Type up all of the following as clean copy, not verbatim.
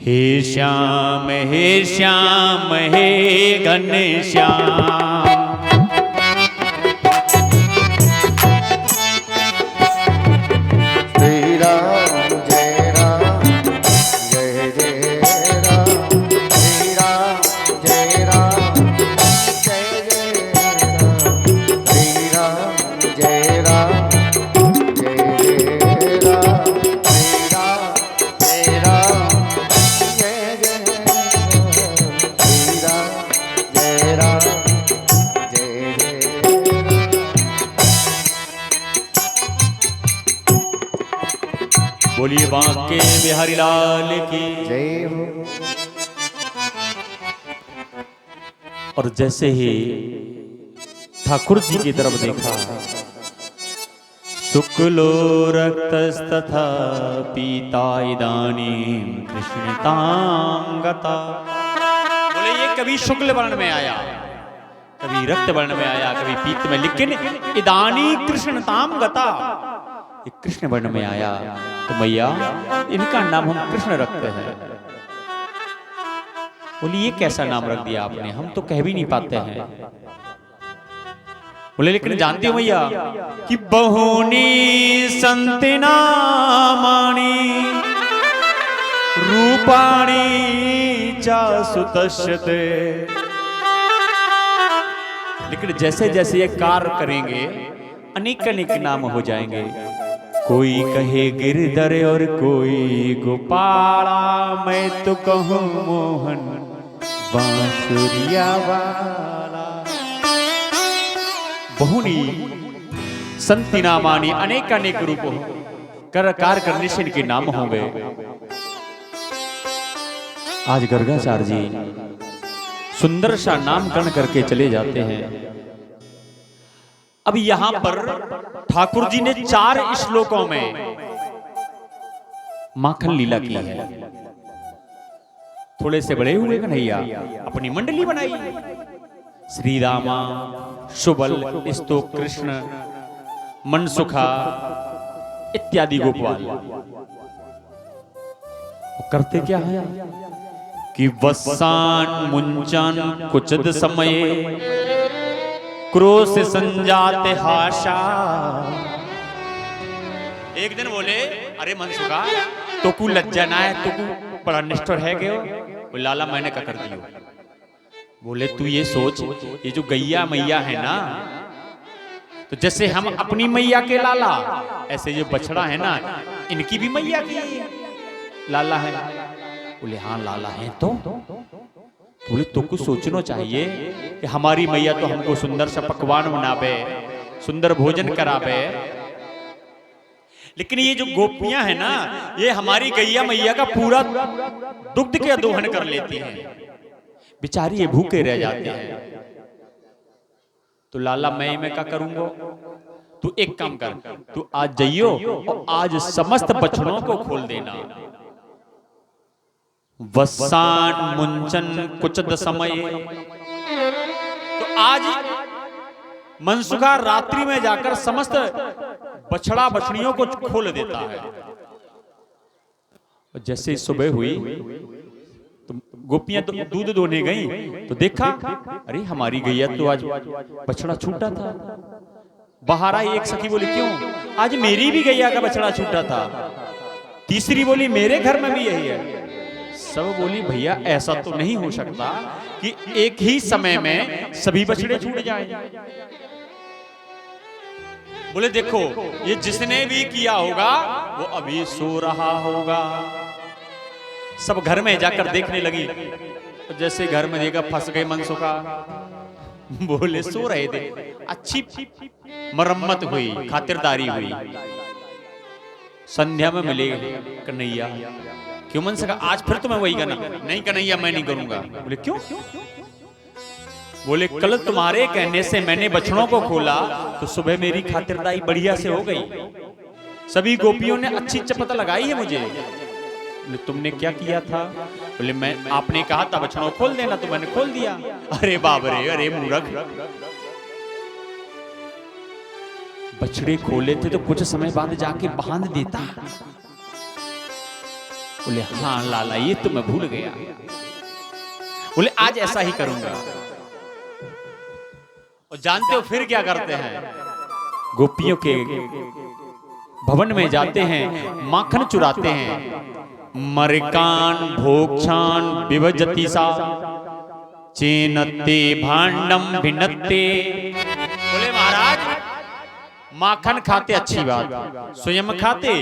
हे श्याम हे घनश्याम। श्री राम जय राम जय जय राम। श्री राम जय राम जय जय राम। श्री राम जय राम जय जय राम। श्री राम जय राम जय जय राम। श्री राम जय राम जय जय राम। बोलिए बांके बिहारी लाल की। जय हो। और जैसे ही ठाकुर जी की तरफ देखा, शुक्लो रक्तस्तथा पीता इदानीं कृष्णतां गता। बोले ये कभी शुक्ल वर्ण में आया, कभी रक्त वर्ण में आया, कभी पीत में, लेकिन इदानी कृष्णतां गता, ये कृष्ण वर्ण में आया। तो मैया इनका नाम हम कृष्ण रखते हैं। बोले ये कैसा नाम रख दिया आपने, हम तो कह भी नहीं पाते हैं। बोले लेकिन जानती हो मैया कि बहुनी संति नामानि रूपाणि च सुतश्यते। लेकिन जैसे जैसे ये कार्य करेंगे अनेक अनेक नाम हो जाएंगे। कोई कहे गिरधर और कोई गोपाला, मैं तो कहूँ मोहन बांसुरिया वाला। बहुनी संति नामानि, अनेक अनेक रूप कर कार्य करने से इनके नाम होंगे। आज गर्गाचार्य जी सुंदर सा नामकरण करके चले जाते हैं। अब यहां पर ठाकुर जी ने 4 श्लोकों में माखन लीला की है। थोड़े से बड़े हुए कन्हैया अपनी मंडली बनाई। श्री रामा, सुबल, स्तो कृष्ण, मनसुखा इत्यादि गोपाल। करते क्या है कि वत्सान मुंचन कुचद समये क्रोध से संजाते हाशा। एक दिन बोले अरे मनसुखा तो कु लज्जा ना है, तो कु बड़ा निष्ठुर है गयो। वो लाला मैंने क्या कर दियो। बोले तू ये सोच, ये जो गैया मैया है ना, तो जैसे हम अपनी मैया के लाला, ऐसे जो बछड़ा है ना इनकी भी मैया की लाला है। बोले हाँ लाला है। तो बोले तो कुछ सोचना चाहिए कि हमारी मैया तो हमको सुंदर सा पकवान बनावे, सुंदर भोजन करावे, लेकिन ये जो गोपियां है ना ये हमारी गैया मैया का पूरा दुग्ध के दोहन कर लेती हैं। बेचारी ये भूखे रह जाते हैं। तो लाला मैं क्या करूंगा। तू एक काम कर, तू आज जाइयो और आज समस्त बछड़ों को खोल देना। वसान मुंचन कुचद समय। तो आज मनसुखा रात्रि में जाकर समस्त बछड़ा बछड़ियों को खोल देता है। जैसे सुबह हुई तो गोपियां दूध दोने गई तो देखा अरे हमारी गैया तो आज बछड़ा छूटा था। बाहर आई एक सखी बोली क्यों, आज मेरी भी गैया का बछड़ा छूटा था। तीसरी बोली मेरे घर में भी यही है। सब बोली भैया ऐसा तो नहीं हो सकता कि एक ही समय में सभी बछड़े छूट जाएं। बोले देखो ये जिसने भी किया होगा वो अभी सो रहा होगा। सब घर में जाकर देखने लगी, जैसे घर में देखा फंस गए मनसुखा। बोले सो रहे थे, अच्छी मरम्मत हुई, खातिरदारी हुई। संध्या में मिले कन्हैया, क्यों मनसुखा आज फिर तुम्हें वही करना। नहीं कन्हैया मैं नहीं करूंगा। बोले क्यों। बोले कल तुम्हारे कहने से मैंने बछड़ों को खोला तो सुबह मेरी खातिरदारी बढ़िया से हो गई। सभी गोपियों ने अच्छी चपत लगाई है मुझे। बोले तुमने क्या किया था। बोले मैं आपने कहा था बछड़ों खोल देना तो मैंने खोल दिया। अरे बाप रे, अरे मूर्ख, बछड़े खोले थे तो कुछ समय बाद जाके बांध देता। बोले हाँ लाला ये तो मैं भूल गया। बोले आज ऐसा ही करूंगा। और जानते हो फिर क्या करते हैं? गोपियों के भवन में जाते हैं, माखन चुराते हैं। मरिकान भोक्षान विभजति सा चेनते भांडम भिन्नते। बोले महाराज माखन खाते अच्छी बात, स्वयं खाते,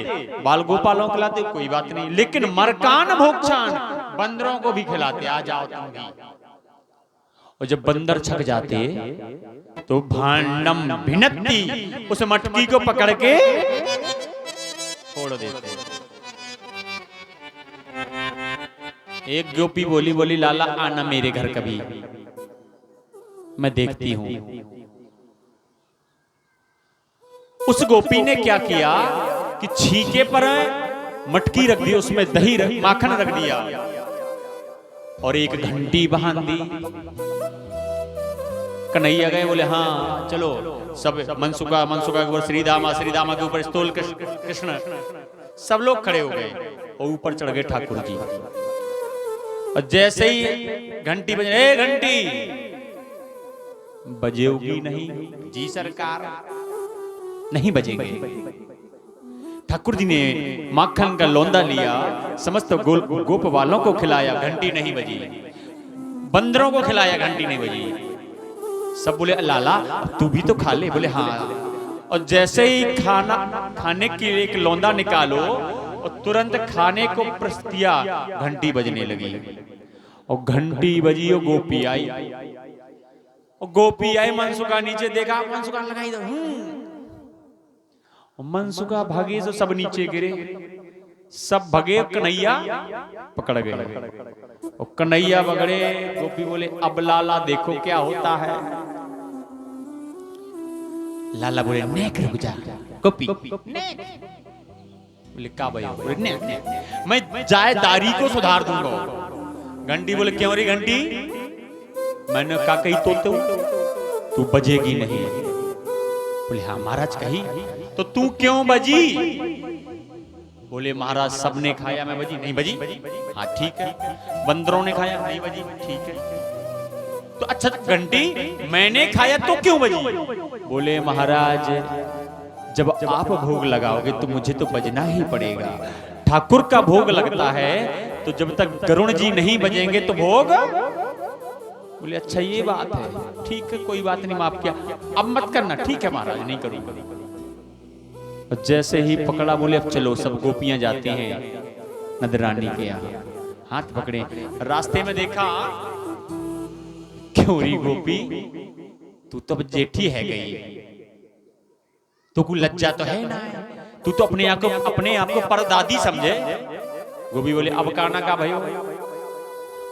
बाल गोपालों को खिलाते कोई बात नहीं, लेकिन मरकान भोक्षान बंदरों को भी खिलाते, आ जाओ तुम भी। और जब बंदर छक जाते तो भांडम भिन्नति, उस मटकी को पकड़ के छोड़ देते। एक गोपी बोली लाला आना मेरे घर कभी, मैं देखती हूं। उस गोपी ने क्या किया कि छीके पर मटकी रख दी, उसमें दही माखन रख दिया और एक घंटी बांध दी। कन्हैया गए, बोले हाँ चलो सब, मनसुखा के ऊपर श्रीदामा के ऊपर स्तोल कृष्ण, सब लोग खड़े हो गए और ऊपर चढ़ गए ठाकुर जी। और जैसे ही घंटी बजे, ए घंटी बजेगी नहीं जी सरकार, नहीं बजेंगे। ठाकुर जी ने माखन का लौंदा लिया, समस्त गोप वालों को खिलाया, घंटी नहीं बजी। बंदरों को खिलाया, घंटी नहीं बजी। सब बोले लाला तू भी तो खा ले। बोले हाँ। और जैसे ही खाने के लिए एक लौंदा निकालो और तुरंत खाने को प्रस्तुत किया, घंटी बजने लगी। और घंटी बजी और गोपी आई, और गोपी आई, मनसुखा नीचे देखा, मनसुखा लगाई दो, मनसुखा भागे तो सब नीचे गिरे, सब भगे, कन्हैया पकड़ गए। और कन्हैया पकड़े, गोपी बोले अब लाला देखो क्या होता है। लाला बोले नेक रुक जा। गोपी बोले का भाई? मैं जायदारी को सुधार दूंगा। घंटी बोले क्यों रे घंटी? मैंने का कही तू बजेगी नहीं। बोले हाँ महाराज कही। तो तू क्यों बजी? बोले महाराज सबने खाया मैं बजी नहीं। बजी? हाँ ठीक है। बंदरों ने खाया नहीं बजी, ठीक है। तो अच्छा घंटी मैंने खाया तो क्यों बजी? बोले महाराज जब आप भोग लगाओगे तो मुझे तो बजना ही पड़ेगा। ठाकुर का भोग लगता है तो जब तक गरुण जी नहीं बजेंगे तो भोग। बोले अच्छा ये बात है, ठीक है कोई बात नहीं, माफ किया, अब मत करना। ठीक है महाराज नहीं करूंगा। जैसे ही पकड़ा, बोले अब चलो। सब गोपियां जाती हैं नदरानी के यहाँ, हाथ पकड़े। रास्ते में देखा क्यों री गोपी तू तो अब जेठी है गई, तो कोई लज्जा तो है ना, तू तो अपने आप को परदादी समझे। गोपी बोले अब काना का भयो?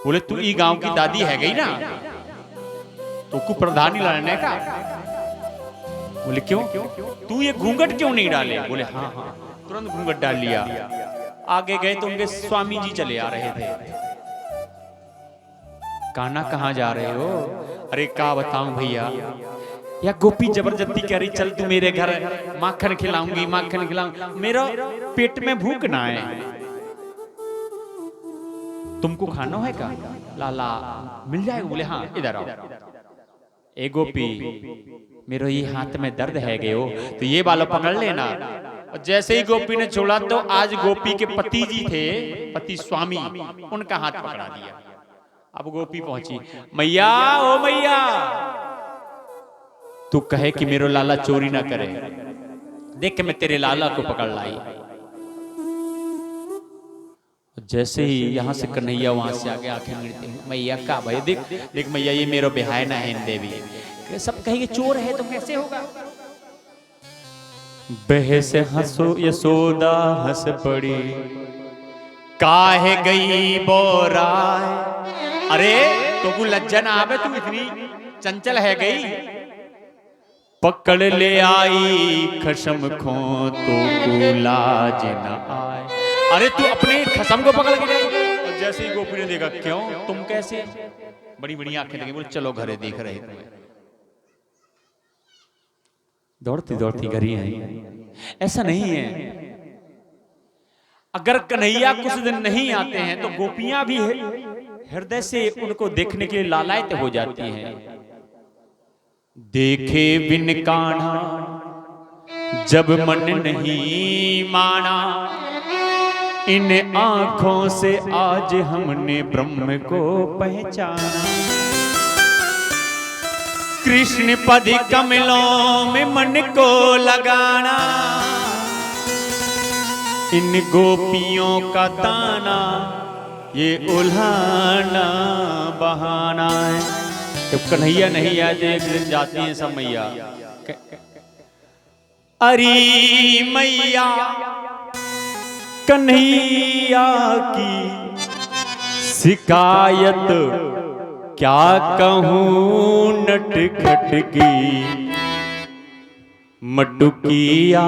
बोले तू ई गांव की दादी है गई ना, तो को प्रधानी लड़ने का। बोले क्यों? तू ये घूंघट क्यों नहीं डाले? बोले हाँ हाँ, तुरंत घूंघट डाल लिया। आगे गए तो उनके स्वामी जी चले आ रहे थे। कान्हा कहाँ जा रहे हो? अरे क्या बताऊं भैया, या गोपी जबरदस्ती कह रही चल तू मेरे घर, माखन खिलाऊंगी, माखन खिलाऊंगी, मेरा पेट में भूख ना है, तुमको खाना है का? लाला मिल जाएगा? बोले हाँ इधर आओ। ए गोपी मेरे ये हाथ में दर्द है गए हो तो ये वाला पकड़ लेना। और जैसे ही गोपी ने छोड़ा तो आज गोपी के पति जी थे, पति स्वामी, उनका हाथ पकड़ा दिया। अब गोपी पहुंची, मैया ओ मैया, तू कहे कि मेरे लाला चोरी ना करे, देख के मैं तेरे लाला को पकड़ लाई। जैसे ही यहां से कन्हैया वहां से आगे आंखें गिरती, मैया का भाई देख देख मैया ये मेरो बिहाय ना है देवी। सब कहेंगे चोर है तो कैसे होगा? बहे से हंसो यशोदा हंस पड़ी, काहे गई बोरा। अरे तो को लज्जा ना आवे, तू इतनी चंचल है गई। पकड़ ले आई खशम खो तो को लाज न आए। अरे तू अपने खसम को पकड़ के गई। और जैसे ही गोपी ने देखा, क्यों तुम कैसे? बड़ी बड़ी आंखें लगी, बोले चलो घरे देख रहे थे। दौड़ती दौड़ती घर ही आई। ऐसा नहीं है, अगर कन्हैया कुछ दिन नहीं आते हैं तो गोपियां भी हृदय से उनको देखने के लिए लालायित हो जाती हैं। देखे बिन कान्हा जब मन नहीं माना, इन आंखों से आज हमने ब्रह्म को पहचाना। कृष्ण पद कमलों में मन को लगाना, इन गोपियों का ताना ये उल्हाना बहाना है। जब कन्हैया नहीं आए एक दिन जाती हैं सब मैया, अरे मैया कन्हैया की शिकायत क्या कहूं नटखट की, मटुकिया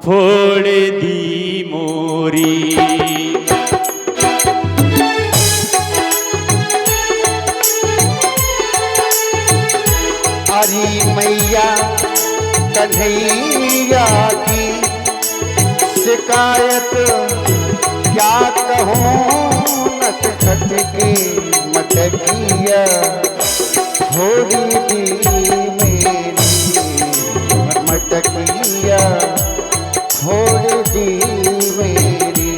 फोड़ दी मोरी। हरी मैया कन्हैया की शिकायत क्या कहूँ नटखट की, मटकिया थोड़ी दी मेरी, मटकिया थोड़ी दी मेरी।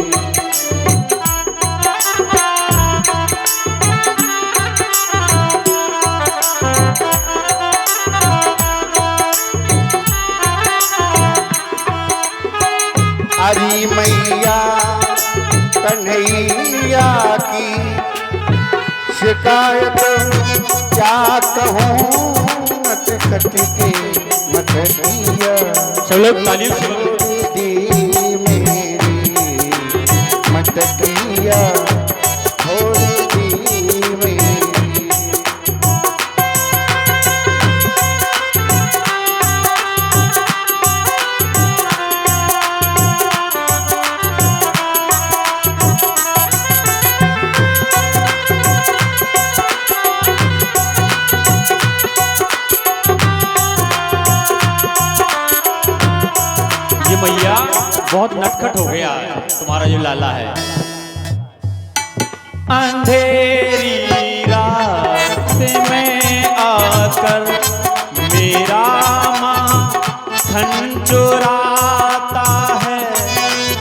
हरी मैया कन्हैया की शिकायत क्या कहूँ नटखट की, मटकिया सब लोग तालियों से दी मेरी, मटकिया थोड़ी दी मेरी। मैया बहुत नटखट हो गया है तुम्हारा जो लाला है। अंधेरी रात में आकर मेरा माखन चुराता है,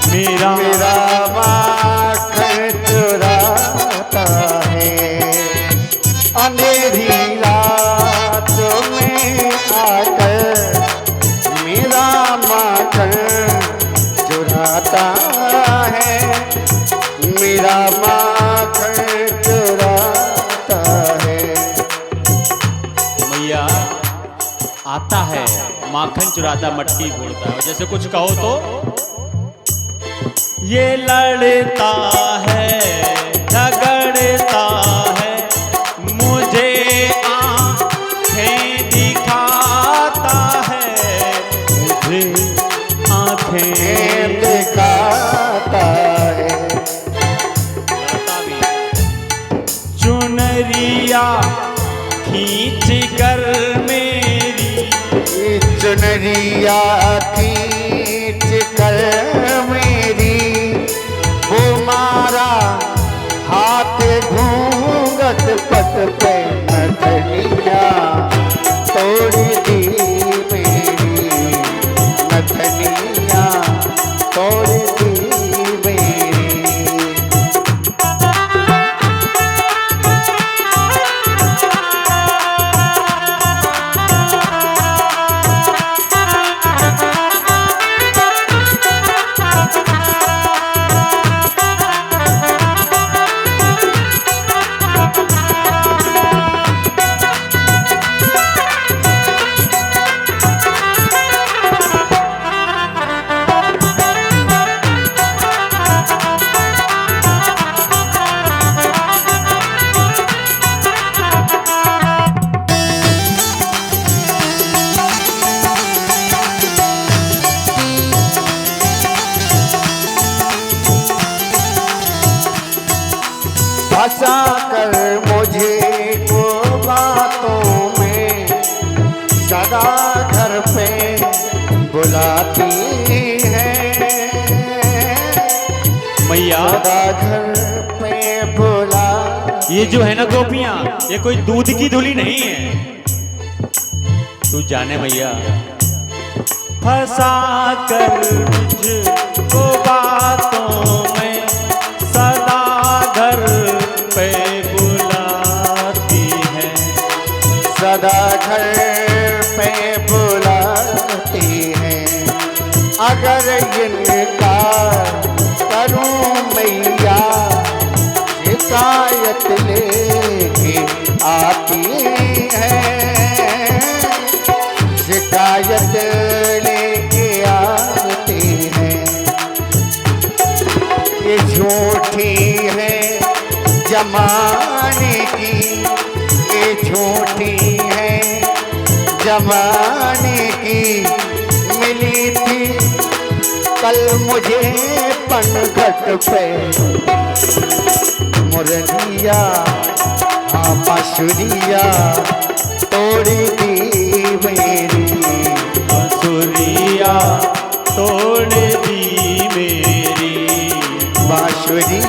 मेरा माखन चुराता है। अंधेरी रात में आकर मेरा माखन चुराता है, मेरा माखन चुराता है। मैया आता है माखन चुराता मटकी फोड़ता है, जैसे कुछ कहो तो ये लड़ता है झगड़ता है, मुझे आंखें दिखाता है, मुझे आंखें दिखाता है। चुनरिया खींच कर मेरी, चुनरिया खींच कर मेरी, वो मारा हाथ घूंघट पट पे नथनिया तोड़ दी मेरी, नथनिया तोड़ दी मेरी। फंसा कर मुझे को बातों में सदा घर पे बुलाती है, मैया सदा घर पे बुला। ये जो है ना गोपियां, ये कोई दूध की धुली नहीं है। तू जाने मैया, फंसा कर मुझको बातों में सदा घर पे बुलाती है। सदा घर पे बुलाती हैं। अगर इनका करूं मैया, शिकायत लेके आती हैं। शिकायत लेके आती हैं। ये झूठी है जमाने की, ये झूठी है जमाने की। मिली थी कल मुझे पनघट पे मुरलिया, हाँ बांसुरिया तोड़ी दी मेरी। बांसुरिया तोड़ दी मेरी बांसुरी